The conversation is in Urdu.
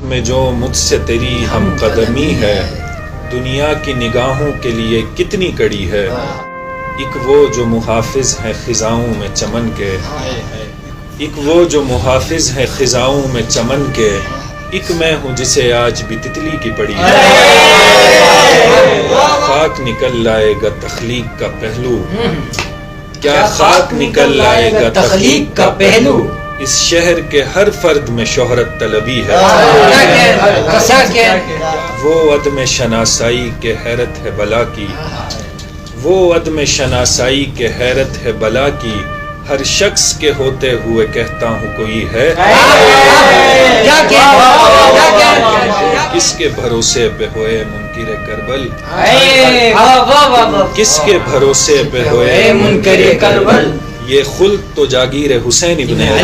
میں جو مجھ سے تیری ہم قدمی ہے، دنیا کی نگاہوں کے لیے کتنی کڑی ہے۔ ایک وہ جو محافظ ہے خزاؤں میں چمن کے، ایک وہ جو محافظ ہے خزاؤں میں چمن کے، ایک میں ہوں جسے آج بھی تتلی کی پڑی ہے۔ خاک نکل لائے گا تخلیق کا پہلو، کیا خاک نکل لائے گا تخلیق کا پہلو، اس شہر کے ہر فرد میں شہرت طلبی ہے۔ وہ عدم شناسائی کے حیرت ہے بلا کی، وہ عدم شناسائی کے حیرت ہے بلا کی، ہر شخص کے ہوتے ہوئے کہتا ہوں کوئی ہے۔ کس کے بھروسے پہ ہوئے منکر کربل، کس کے بھروسے پہ ہوئے منکر کربل، یہ خلد تو جاگیر حسین ابن علی۔